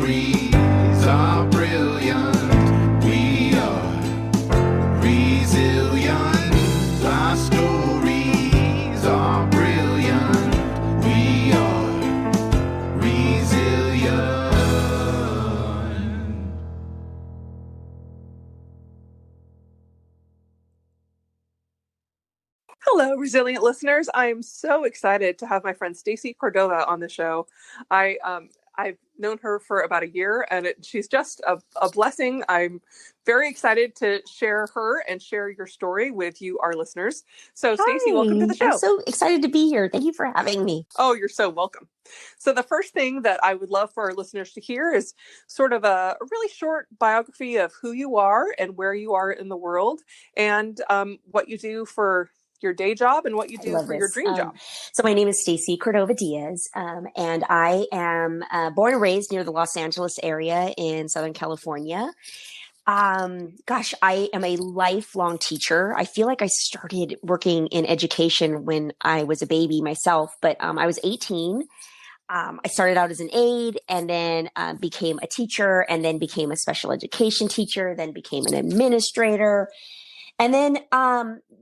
stories are brilliant. We are resilient. Our stories are brilliant. We are resilient. Hello, resilient listeners. I am so excited to have my friend Stacy Cordova on the show. I've known her for about a year, and she's just a blessing. I'm very excited to share her and share your story with you, our listeners. So, Stacy, welcome to the show. I'm so excited to be here. Thank you for having me. Oh, you're so welcome. So the first thing that I would love for our listeners to hear is sort of a really short biography of who you are and where you are in the world, and what you do for your day job and what you do for your dream job. So my name is Stacy Cordova Diaz, and I am born and raised near the Los Angeles area in Southern California. I am a lifelong teacher. I feel like I started working in education when I was a baby myself, but I was 18. I started out as an aide and then became a teacher and then became a special education teacher, then became an administrator. And then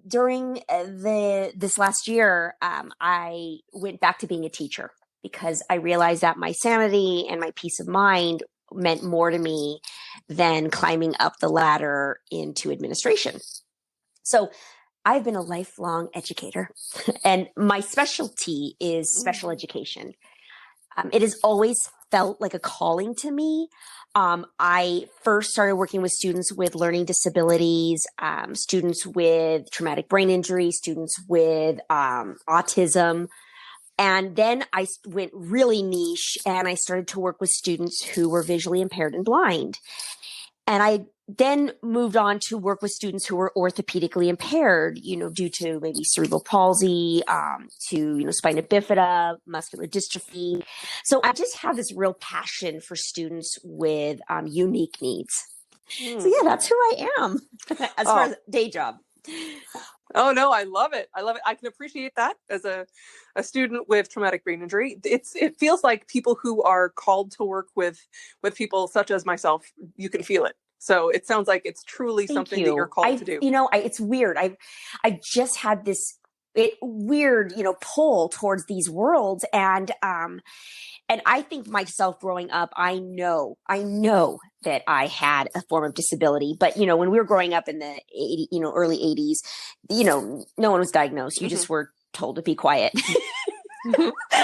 during this last year, I went back to being a teacher because I realized that my sanity and my peace of mind meant more to me than climbing up the ladder into administration. So I've been a lifelong educator, and my specialty is special education. It has always felt like a calling to me. I first started working with students with learning disabilities, students with traumatic brain injury, students with autism. And then I went really niche and I started to work with students who were visually impaired and blind. And I then moved on to work with students who were orthopedically impaired, due to maybe cerebral palsy, to, spina bifida, muscular dystrophy. So I just have this real passion for students with unique needs. So yeah, that's who I am as far as day job. Oh, no, I love it. I love it. I can appreciate that as a student with traumatic brain injury. It feels like people who are called to work with people such as myself, you can feel it. So it sounds like it's truly something that you're called to do. It's weird. I just had this weird, pull towards these worlds. And I think myself growing up, I know that I had a form of disability, but when we were growing up in the early 80s, no one was diagnosed. You just were told to be quiet.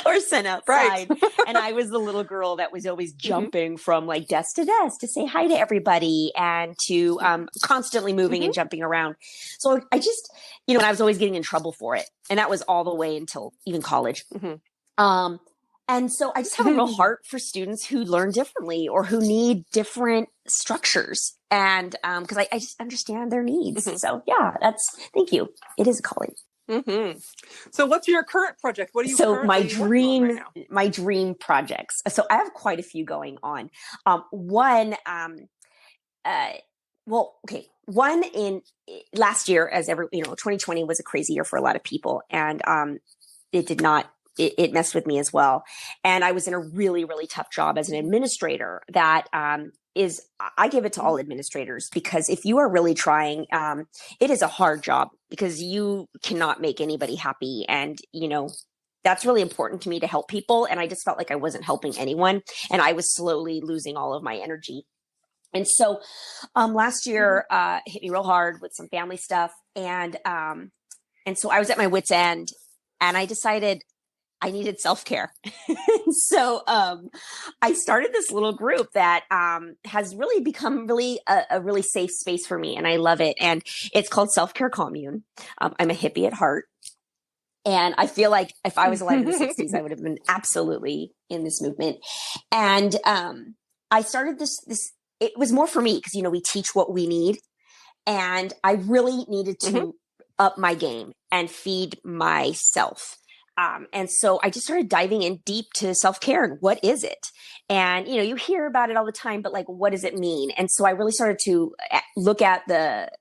Or sent outside. Right. And I was the little girl that was always jumping from like desk to desk to say hi to everybody and to constantly moving and jumping around. So I just, and I was always getting in trouble for it. And that was all the way until even college. And so I just have a real heart for students who learn differently or who need different structures. And because I just understand their needs. So yeah, thank you. It is a calling. So what's your current project? What are you currently working on right now? My dream projects. So I have quite a few going on. One in last year, 2020 was a crazy year for a lot of people, and it messed with me as well. And I was in a really, really tough job as an administrator that I give it to all administrators, because if you are really trying, it is a hard job because you cannot make anybody happy. And, that's really important to me to help people. And I just felt like I wasn't helping anyone. And I was slowly losing all of my energy. And so last year hit me real hard with some family stuff. And so I was at my wit's end, and I decided I needed self-care. So I started this little group that has really become a really safe space for me. And I love it. And it's called Self-Care Commune. I'm a hippie at heart. And I feel like if I was alive in the 60s, I would have been absolutely in this movement. And I started this, it was more for me because, we teach what we need. And I really needed to up my game and feed myself. And so I just started diving in deep to self-care and what is it? And, you hear about it all the time, but like, what does it mean? And so I really started to look at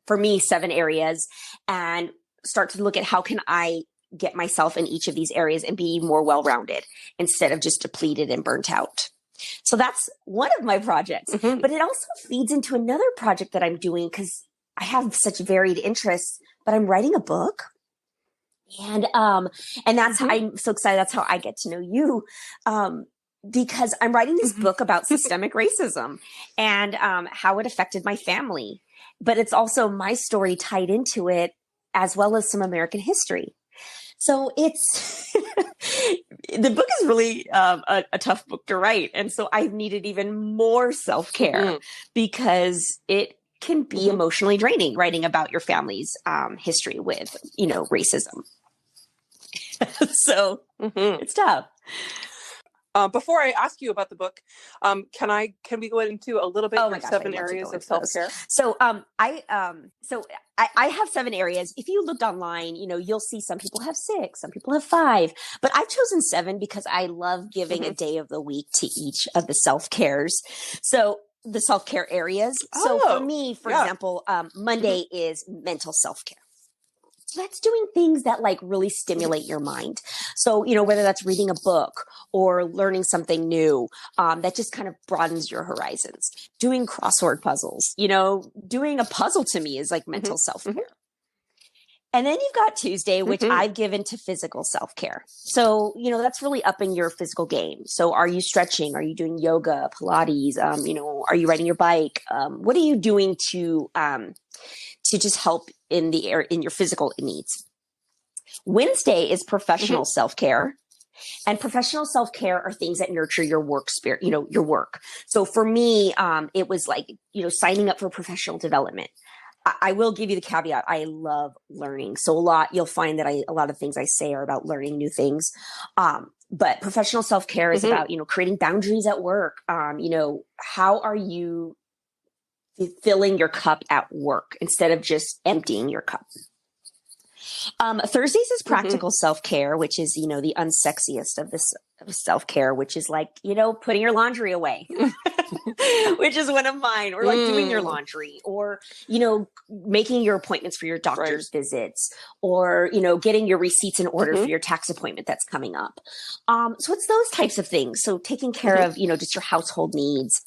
for me, 7 areas and start to look at how can I get myself in each of these areas and be more well-rounded instead of just depleted and burnt out. So that's one of my projects, but it also feeds into another project that I'm doing because I have such varied interests, but I'm writing a book. And that's, I'm so excited. That's how I get to know you. Because I'm writing this book about systemic racism and, how it affected my family, but it's also my story tied into it as well as some American history. So it's, the book is really a tough book to write. And so I've needed even more self-care because it can be emotionally draining writing about your family's history with, racism. So it's tough. Before I ask you about the book, can we go into a little bit your 7 areas of self-care? So I have 7 areas. If you looked online, you'll see some people have 6, some people have 5, but I've chosen 7 because I love giving a day of the week to each of the self-cares. So the self-care areas. So for me, for example, Monday is mental self-care. So that's doing things that like really stimulate your mind. So, whether that's reading a book or learning something new, that just kind of broadens your horizons. Doing crossword puzzles, doing a puzzle to me is like mental self-care. And then you've got Tuesday, which I've given to physical self-care. So, that's really upping your physical game. So are you stretching? Are you doing yoga, Pilates? Are you riding your bike? What are you doing to just help in your physical needs? Wednesday is professional self-care. And professional self-care are things that nurture your work spirit, your work. So for me, it was like, signing up for professional development. I will give you the caveat. I love learning. So you'll find that a lot of things I say are about learning new things. But professional self-care is about, creating boundaries at work. How are you filling your cup at work instead of just emptying your cup? Thursdays is practical self-care, which is, the unsexiest of this self-care, which is like, putting your laundry away, which is one of mine, or like doing your laundry, or, making your appointments for your doctor's visits, or, getting your receipts in order for your tax appointment that's coming up. So it's those types of things. So taking care of, just your household needs,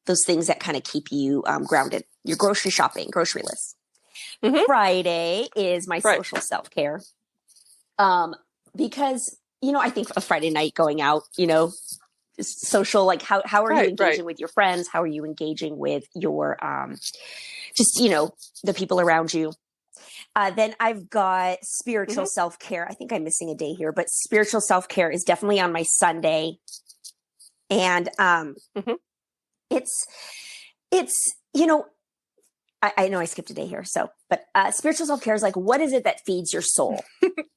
those things that kind of keep you grounded, your grocery shopping, grocery list. Friday is my social self-care. Because, I think a Friday night going out, social, like how are you engaging with your friends? How are you engaging with your, the people around you? Then I've got spiritual self-care. I think I'm missing a day here, but spiritual self-care is definitely on my Sunday. And, it's, I know I skipped a day here. But spiritual self-care is like, what is it that feeds your soul?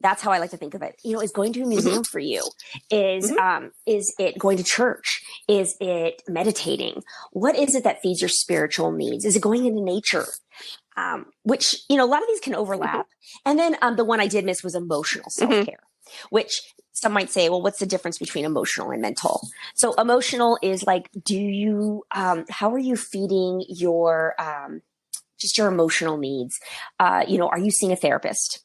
That's how I like to think of it. Is going to a museum for you? Is it going to church? Is it meditating? What is it that feeds your spiritual needs? Is it going into nature? Which, a lot of these can overlap. And then the one I did miss was emotional self-care, which some might say, well, what's the difference between emotional and mental? So emotional is like, how are you feeding your, just your emotional needs? Are you seeing a therapist?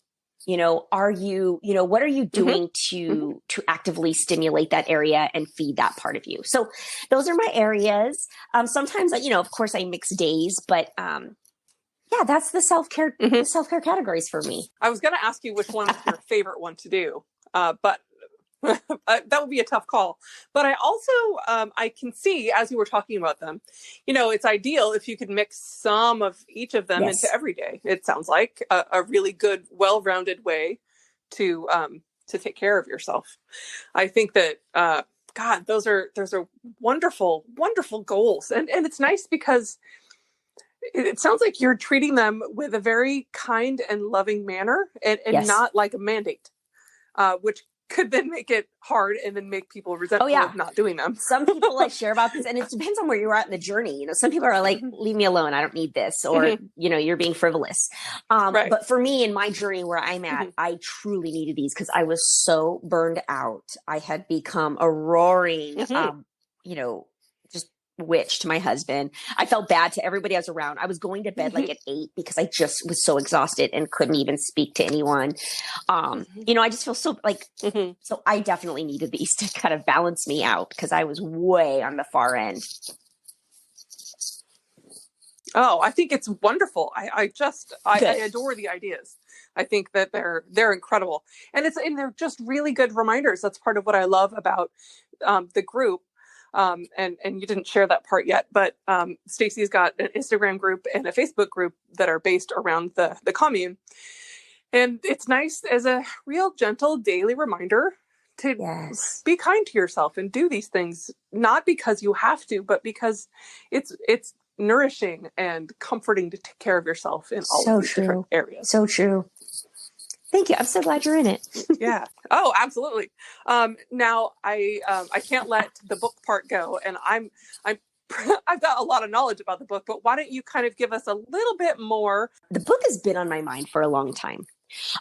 Are you, what are you doing to actively stimulate that area and feed that part of you? So those are my areas. Sometimes, of course I mix days, but, that's the self-care, the self-care categories for me. I was going to ask you which one was your favorite one to do, but that would be a tough call. But I also, I can see as you were talking about them, it's ideal if you could mix some of each of them into every day. It sounds like a really good, well-rounded way to take care of yourself. I think that, God, those are wonderful, wonderful goals. And it's nice because it sounds like you're treating them with a very kind and loving manner and not like a mandate, which could then make it hard and then make people resentful of not doing them. Some people like share about this, and it depends on where you're at in the journey. Some people are like, leave me alone. I don't need this. Or, you're being frivolous. But for me in my journey where I'm at, I truly needed these because I was so burned out. I had become a roaring, just witch to my husband. I felt bad to everybody I was around. I was going to bed like at 8 because I just was so exhausted and couldn't even speak to anyone. I just feel so like, so I definitely needed these to kind of balance me out because I was way on the far end. Oh, I think it's wonderful. I adore the ideas. I think that they're incredible, and they're just really good reminders. That's part of what I love about the group. And you didn't share that part yet, but Stacy's got an Instagram group and a Facebook group that are based around the commune, and it's nice as a real gentle daily reminder to be kind to yourself and do these things, not because you have to, but because it's nourishing and comforting to take care of yourself in all of these different areas. So true. Thank you. I'm so glad you're in it. Yeah. Oh, absolutely. Now I can't let the book part go, and I've got a lot of knowledge about the book, but why don't you kind of give us a little bit more? The book has been on my mind for a long time.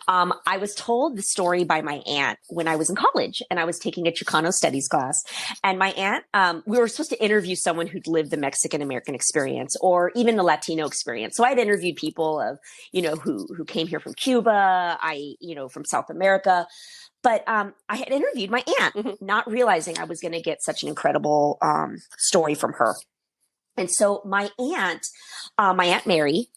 I was told the story by my aunt when I was in college and I was taking a Chicano studies class. And my aunt, we were supposed to interview someone who'd lived the Mexican American experience or even the Latino experience. So I'd interviewed people of, who came here from Cuba, from South America. But I had interviewed my aunt, not realizing I was going to get such an incredible story from her. And so my aunt Mary,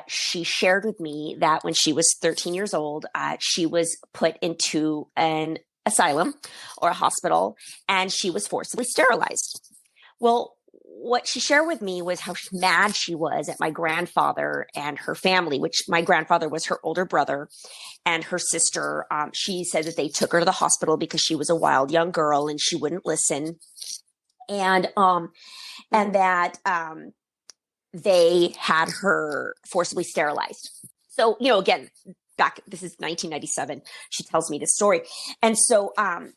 she shared with me that when she was 13 years old, she was put into an asylum or a hospital, and she was forcibly sterilized. Well, what she shared with me was how mad she was at my grandfather and her family, which my grandfather was her older brother and her sister. She said that they took her to the hospital because she was a wild young girl and she wouldn't listen. And that they had her forcibly sterilized. So, again, this is 1997. She tells me this story. And so, I'm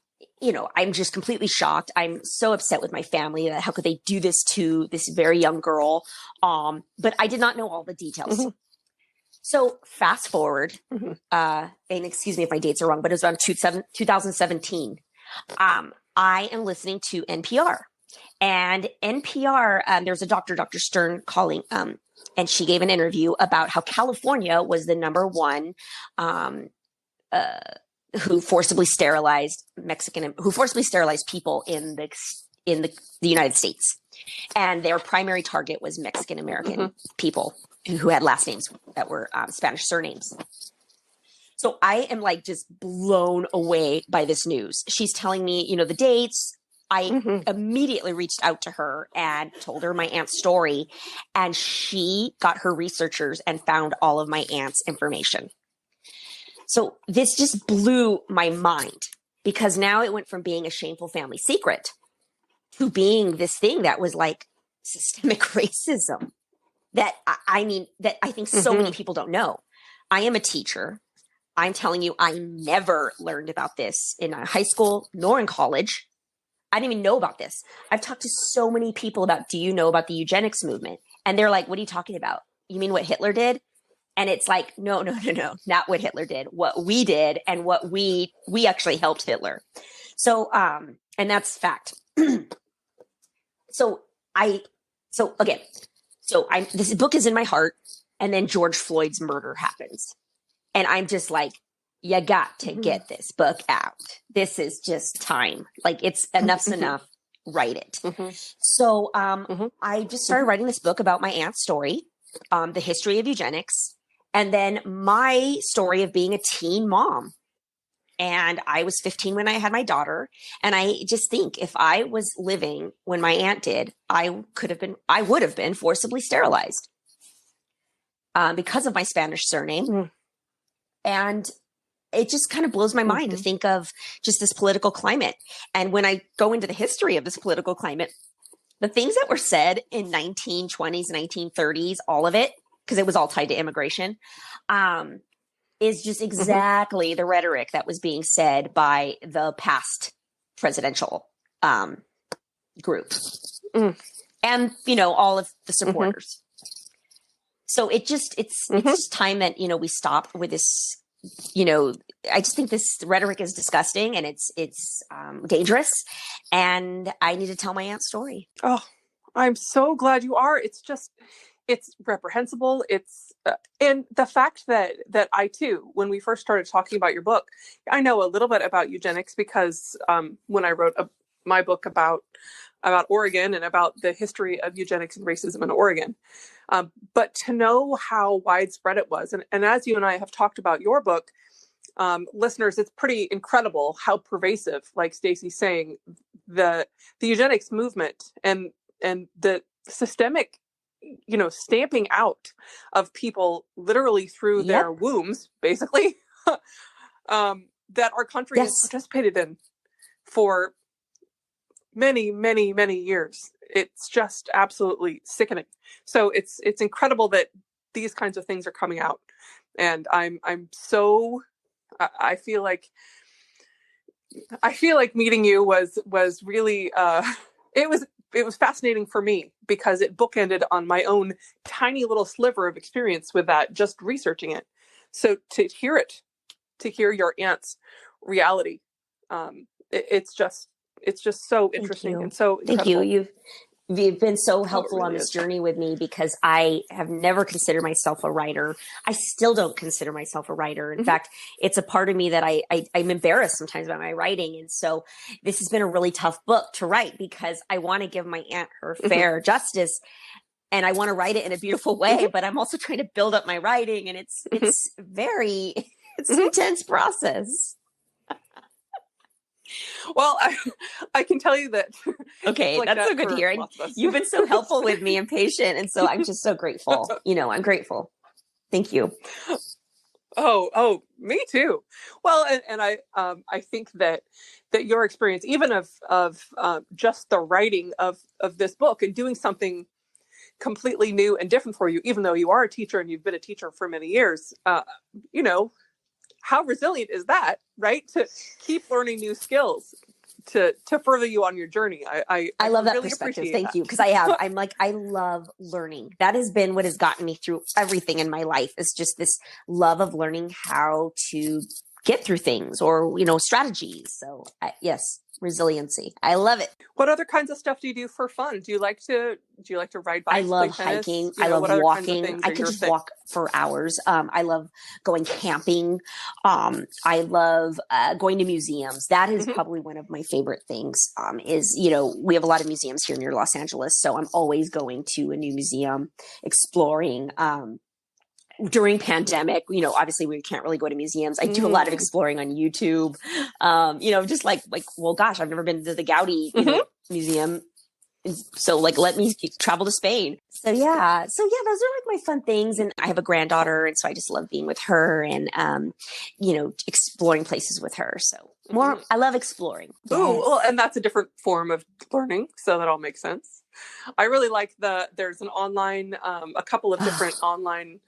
just completely shocked. I'm so upset with my family that how could they do this to this very young girl? But I did not know all the details. So fast forward, and excuse me if my dates are wrong, but it was around 2017. I am listening to NPR. And NPR, there's a Dr. Stern calling, and she gave an interview about how California was the number one who forcibly sterilized people in the United States. And their primary target was Mexican American people who had last names that were Spanish surnames. So I am like just blown away by this news. She's telling me, the dates. I immediately reached out to her and told her my aunt's story, and she got her researchers and found all of my aunt's information. So this just blew my mind because now it went from being a shameful family secret to being this thing that was like systemic racism that I think so many people don't know. I am a teacher. I'm telling you, I never learned about this in high school nor in college. I didn't even know about this. I've talked to so many people about, do you know about the eugenics movement? And they're like, what are you talking about? You mean what Hitler did? And it's like, no, not what Hitler did, what we did and what we actually helped Hitler. So, and that's fact. This book is in my heart. And then George Floyd's murder happens. And I'm just like, you got to get this book out. This is just time. Like enough's enough. Write it. So I just started writing this book about my aunt's story, the history of eugenics, and then my story of being a teen mom. And I was 15 when I had my daughter. And I just think if I was living when my aunt did, I would have been forcibly sterilized because of my Spanish surname. And it just kind of blows my mind to think of just this political climate. And when I go into the history of this political climate, the things that were said in 1920s, 1930s, all of it, because it was all tied to immigration, is just exactly the rhetoric that was being said by the past presidential group. And, all of the supporters. So it's just time that, we stop with this. I just think this rhetoric is disgusting and it's dangerous, and I need to tell my aunt's story. Oh, I'm so glad you are. It's reprehensible. And the fact that I too, when we first started talking about your book, I know a little bit about eugenics because when I wrote my book about Oregon and about the history of eugenics and racism in Oregon. But to know how widespread it was, and as you and I have talked about your book, listeners, it's pretty incredible how pervasive, like Stacy's saying, the eugenics movement and the systemic, stamping out of people literally through their wombs, basically, that our country has participated in for many, many, many years. It's just absolutely sickening. So it's incredible that these kinds of things are coming out, and I'm so I feel like meeting you was really it was fascinating for me because it bookended on my own tiny little sliver of experience with that, just researching it. So to hear your aunt's reality, it's just so interesting and so incredible. Thank you. You've been so helpful really on this is. journey with me because I have never considered myself a writer. I still don't consider myself a writer. In fact, it's a part of me that I'm embarrassed sometimes about my writing. And so this has been a really tough book to write because I want to give my aunt her fair justice and I want to write it in a beautiful way, but I'm also trying to build up my writing, and it's very, it's an intense process. Well, I can tell you that. Okay, that's so good to hear. You've been so helpful with me and patient, and so I'm just so grateful. I'm grateful. Thank you. Oh, me too. Well, and I think that your experience, even of just the writing of this book and doing something completely new and different for you, even though you are a teacher and you've been a teacher for many years, how resilient is that, right? To keep learning new skills to further you on your journey. I love that really perspective. Appreciate Thank that. you. Because I love learning. That has been what has gotten me through everything in my life, is just this love of learning how to get through things or, strategies. So yes, resiliency. I love it. What other kinds of stuff do you do for fun? Do you like to ride bikes? I love hiking. I love walking. I could just walk for hours. I love going camping. I love going to museums. That is probably one of my favorite things. We have a lot of museums here near Los Angeles, so I'm always going to a new museum, exploring. During pandemic, obviously we can't really go to museums. I do a lot of exploring on YouTube. Just well, gosh, I've never been to the Gaudi museum. So let me travel to Spain. So yeah, those are my fun things. And I have a granddaughter, and so I just love being with her and, exploring places with her. So I love exploring. Yes. Ooh, well, and that's a different form of learning. So that all makes sense. I really like there's an online, a couple of different online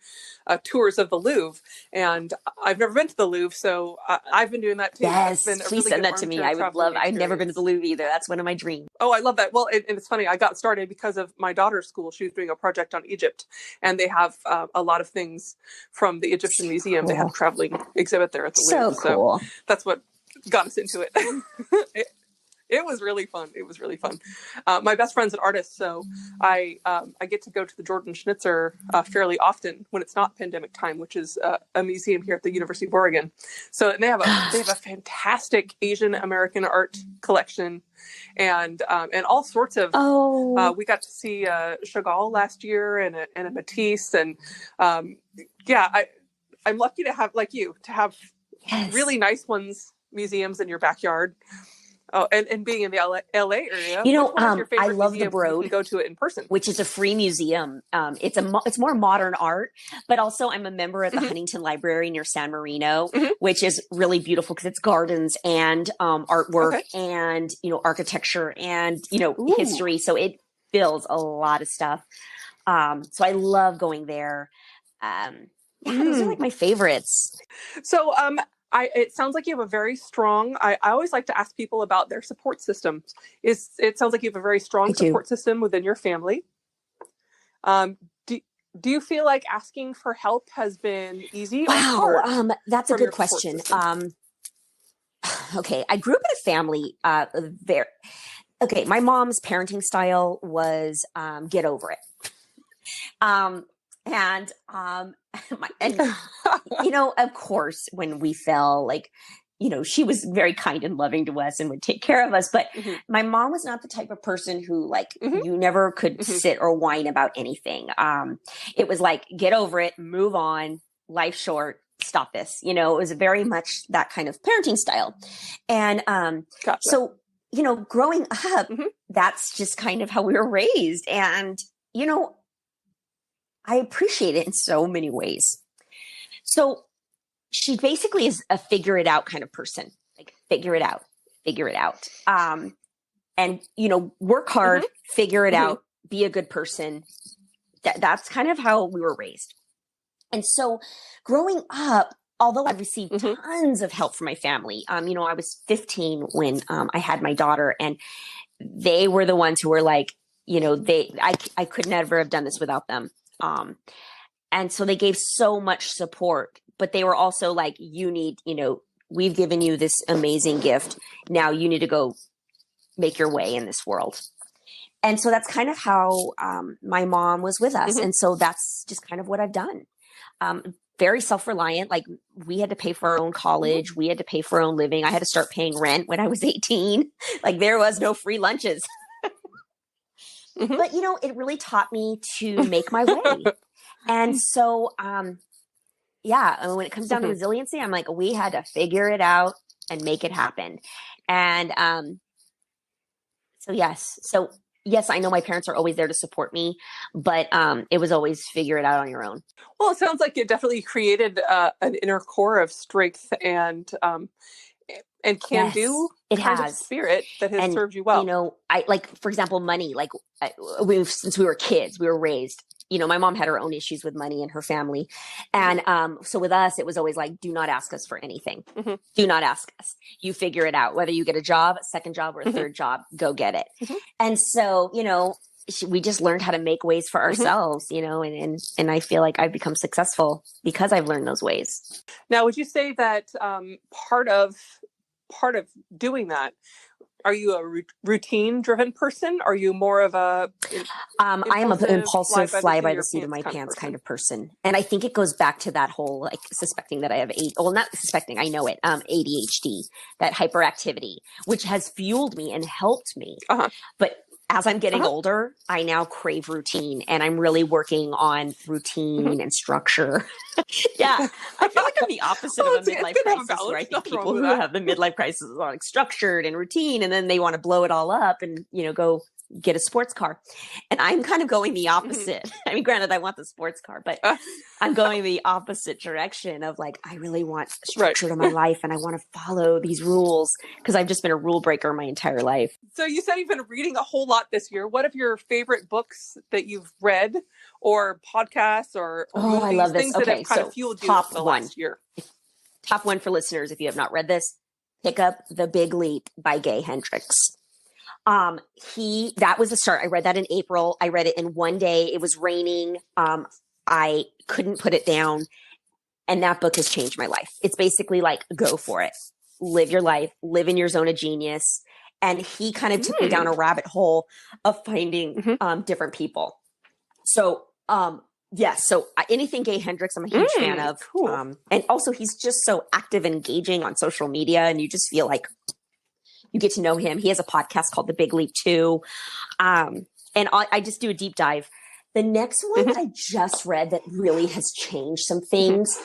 tours of the Louvre, and I've never been to the Louvre, so I've been doing that too. Yes, please send that to me. I would love. I've never been to the Louvre either. That's one of my dreams. Oh, I love that. Well, and it's funny. I got started because of my daughter's school. She was doing a project on Egypt, and they have a lot of things from the Egyptian Museum. Cool. They have a traveling exhibit there at the Louvre. So cool. So that's what got us into it. It was really fun. My best friend's an artist, so I get to go to the Jordan Schnitzer fairly often when it's not pandemic time, which is a museum here at the University of Oregon. So and they have a fantastic Asian American art collection, and all sorts of. We got to see Chagall last year and a Matisse, and I'm lucky to have really nice museums in your backyard. Oh, and being in the LA area, I love the Broad. You can go to it in person, which is a free museum. It's more modern art, but also I'm a member of the Huntington Library near San Marino, which is really beautiful because it's gardens and artwork and architecture and history. So it builds a lot of stuff. So I love going there. Those are my favorites. So it sounds like you have a very strong, I always like to ask people about their support systems. It sounds like you have a very strong support system within your family. Do you feel like asking for help has been easy or hard? That's a good question. Okay. I grew up in a family, Okay, my mom's parenting style was get over it. And of course, when we fell, like, she was very kind and loving to us and would take care of us. But my mom was not the type of person who, like, you never could sit or whine about anything. It was like, get over it, move on, life's short, stop this. It was very much that kind of parenting style. And Gotcha. so, growing up, that's just kind of how we were raised. And, I appreciate it in so many ways. So she basically is a figure it out kind of person, like figure it out. And, work hard, figure it out, be a good person. That's kind of how we were raised. And so growing up, although I received tons of help from my family, I was 15 when I had my daughter, and they were the ones who were like, I could never have done this without them. And so they gave so much support, but they were also like, we've given you this amazing gift. Now you need to go make your way in this world. And so that's kind of how my mom was with us. And so that's just kind of what I've done. Very self-reliant. Like, we had to pay for our own college. We had to pay for our own living. I had to start paying rent when I was 18. Like, there was no free lunches. But, it really taught me to make my way. And so, when it comes down to resiliency, I'm like, we had to figure it out and make it happen. And yes, I know my parents are always there to support me, but it was always figure it out on your own. Well, it sounds like it definitely created an inner core of strength and can-do kind of spirit that has served you well. I like, for example, money. Like, since we were kids, we were raised. My mom had her own issues with money in her family, and so with us, it was always like, do not ask us for anything. Do not ask us. You figure it out. Whether you get a job, a second job, or a third job, go get it. And so, we just learned how to make ways for ourselves. And I feel like I've become successful because I've learned those ways. Now, would you say that part of doing that, are you a routine-driven person? Are you more of a I am an impulsive, fly by the seat of my pants kind of person. And I think it goes back to that whole, like, suspecting that I have not suspecting, I know it, ADHD, that hyperactivity, which has fueled me and helped me. But as I'm getting older, I now crave routine, and I'm really working on routine and structure. Yeah. I feel like I'm the opposite of a midlife crisis, where I think people who have the midlife crisis are like structured and routine, and then they want to blow it all up and, go get a sports car. And I'm kind of going the opposite. I mean, granted, I want the sports car, but I'm going the opposite direction of, like, I really want structure to my life, and I want to follow these rules because I've just been a rule breaker my entire life. So you said you've been reading a whole lot this year. What are your favorite books that you've read, or podcasts, or movies, I love this. Things that have kind of fueled you the last year? Top one for listeners, if you have not read this, pick up The Big Leap by Gay Hendricks. That was the start. I read that in April. I read it in one day. It was raining. I couldn't put it down. And that book has changed my life. It's basically like, go for it. Live your life, live in your zone of genius. And he kind of took me down a rabbit hole of finding, different people. So, yes. So anything Gay Hendricks, I'm a huge fan of. Cool. And also he's just so active and engaging on social media, and you just feel like you get to know him. He has a podcast called The Big Leap too. And I just do a deep dive. The next one that I just read that really has changed some things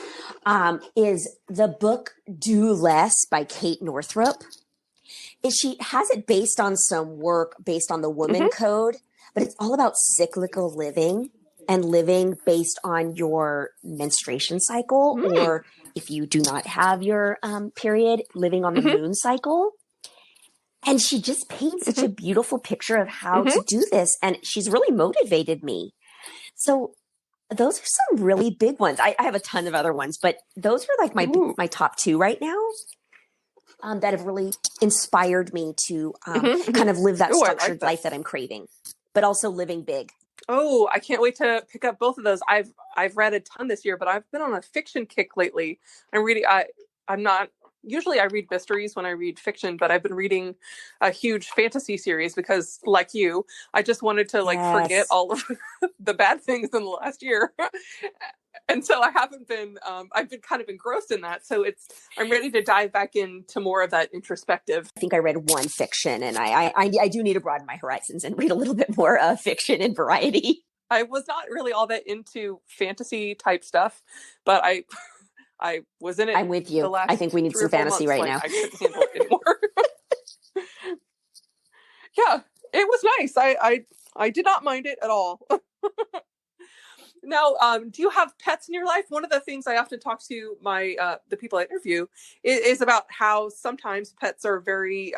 is the book Do Less by Kate Northrup. She has it based on some work based on the woman code, but it's all about cyclical living and living based on your menstruation cycle, or if you do not have your period, living on the moon cycle. And she just paints such a beautiful picture of how to do this. And she's really motivated me. So those are some really big ones. I have a ton of other ones, but those are like my top two right now that have really inspired me to kind of live that structured life that I'm craving, but also living big. Oh, I can't wait to pick up both of those. I've read a ton this year, but I've been on a fiction kick lately. I'm not usually I read mysteries when I read fiction, but I've been reading a huge fantasy series because, like you, I just wanted to like forget Yes. all of the bad things in the last year. And so I haven't been, I've been kind of engrossed in that. So I'm ready to dive back into more of that introspective. I think I read one fiction, and I do need to broaden my horizons and read a little bit more fiction and variety. I was not really all that into fantasy type stuff, but I was in it. I'm with you. The last I think we need 3 some or 4 fantasy months, right like, now. I couldn't handle it anymore. Yeah, it was nice. I did not mind it at all. Now, do you have pets in your life? One of the things I often talk to the people I interview is about how sometimes pets are very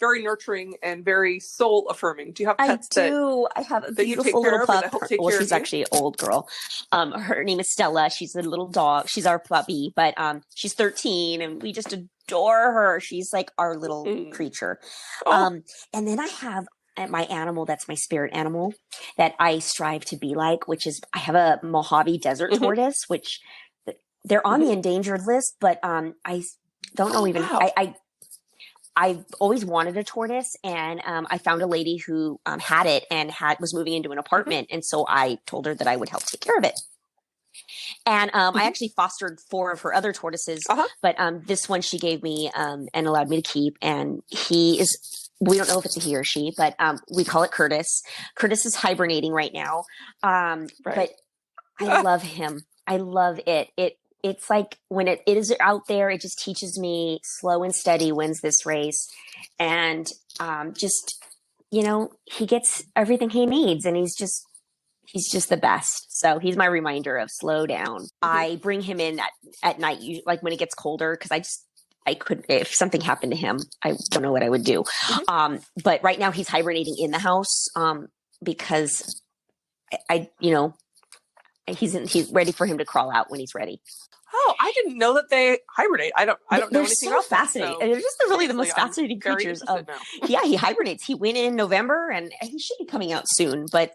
very nurturing and very soul affirming. Do you have pets I have a that you take beautiful care little of or pup. that help take Well, care of she's you? actually an old girl. Her name is Stella. She's a little dog. She's our puppy, but she's 13, and we just adore her. She's like our little creature. Oh. And then I have my animal that's my spirit animal that I strive to be like, which is I have a Mojave desert tortoise, which they're on the endangered list, but I don't know even. Wow. I've always wanted a tortoise, and I found a lady who had it and was moving into an apartment, and so I told her that I would help take care of it. And I actually fostered 4 of her other tortoises, but this one she gave me and allowed me to keep, and he is. We don't know if it's a he or she, but we call it Curtis. Curtis is hibernating right now, but I love him. I love it. It's like when it is out there, it just teaches me slow and steady wins this race. And just, he gets everything he needs, and he's just the best. So he's my reminder of slow down. I bring him in at night, like when it gets colder, because if something happened to him, I don't know what I would do. But right now he's hibernating in the house because he's ready for him to crawl out when he's ready. Oh, I didn't know that they hibernate. I don't know They're anything so about fascinating. That, so they're just really the most fascinating creatures. Yeah, he hibernates. He went in November, and he should be coming out soon. But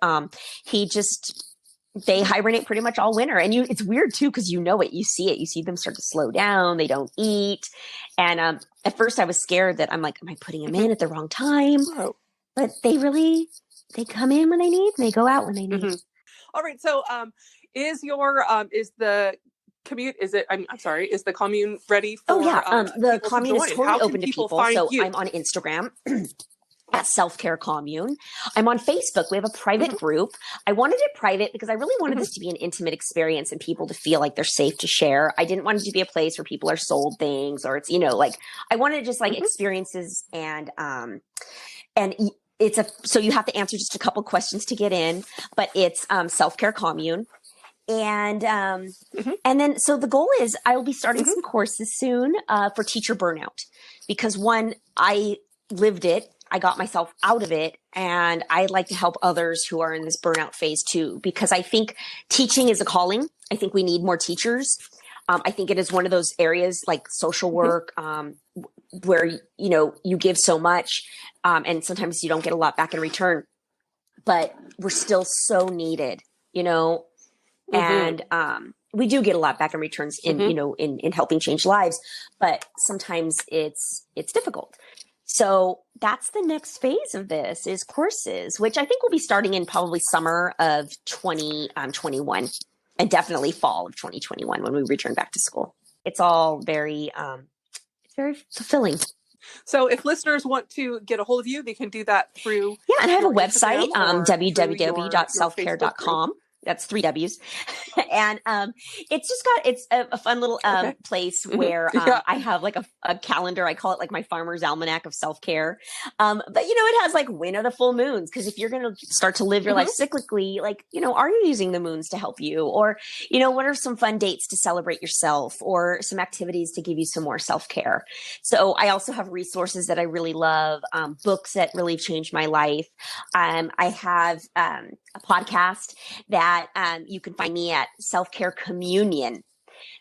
they hibernate pretty much all winter. And it's weird too, because it, you see it. You see them start to slow down. They don't eat. And at first I was scared that I'm like, am I putting them in at the wrong time? Oh. But they come in when they need, and they go out when they need. All right. So is the commute, is the commune ready for the commune is totally open to people. So you? I'm on Instagram at Self-Care Commune. I'm on Facebook. We have a private group. I wanted it private because I really wanted this to be an intimate experience and people to feel like they're safe to share. I didn't want it to be a place where people are sold things, or it's, I wanted just like experiences and so you have to answer just a couple questions to get in, but it's Self-Care Commune. And then, so the goal is I will be starting some courses soon for teacher burnout, because one, I lived it. I got myself out of it, and I'd like to help others who are in this burnout phase too, because I think teaching is a calling. I think we need more teachers. I think it is one of those areas like social work, where, you give so much, and sometimes you don't get a lot back in return, but we're still so needed, and we do get a lot back in returns in, in helping change lives, but sometimes it's difficult. So that's the next phase of this is courses, which I think will be starting in probably summer of 2021 and definitely fall of 2021 when we return back to school. It's all very fulfilling. So if listeners want to get a hold of you, they can do that through. Yeah, and I have a website, www.selfcare.com. That's 3 W's. And it's a fun little place where I have like a calendar. I call it like my farmer's almanac of self-care. But it has like when are the full moons? Because if you're going to start to live your life cyclically, like, are you using the moons to help you? Or, what are some fun dates to celebrate yourself, or some activities to give you some more self-care? So I also have resources that I really love, books that really changed my life. I have a podcast that you can find me at Self-Care Communion.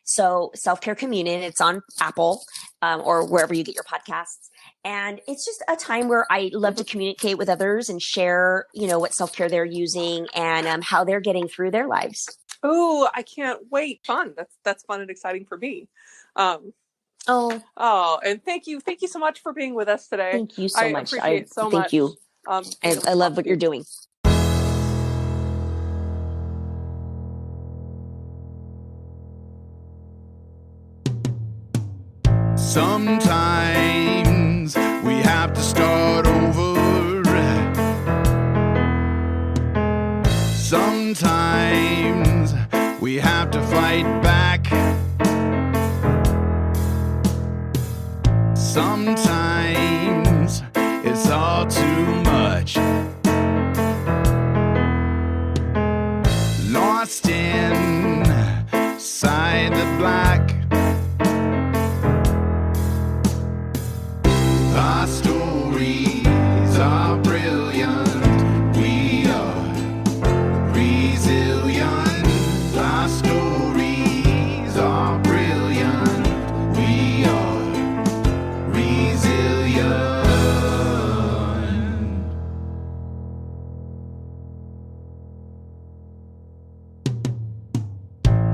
So Self-Care Communion, it's on Apple or wherever you get your podcasts. And it's just a time where I love to communicate with others and share, what self-care they're using and how they're getting through their lives. Oh, I can't wait. Fun. That's fun and exciting for me. Oh, Oh, and thank you so much for being with us today. thank you so I much. appreciate so Thank much. you. Being able to I love talk what to you're you. doing. Sometimes we have to start over. Sometimes we have to fight back. Sometimes it's all too much. Lost inside the black. Our stories are brilliant. We are resilient. Our stories are brilliant. We are resilient.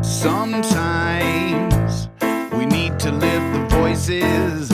Sometimes we need to lift the voices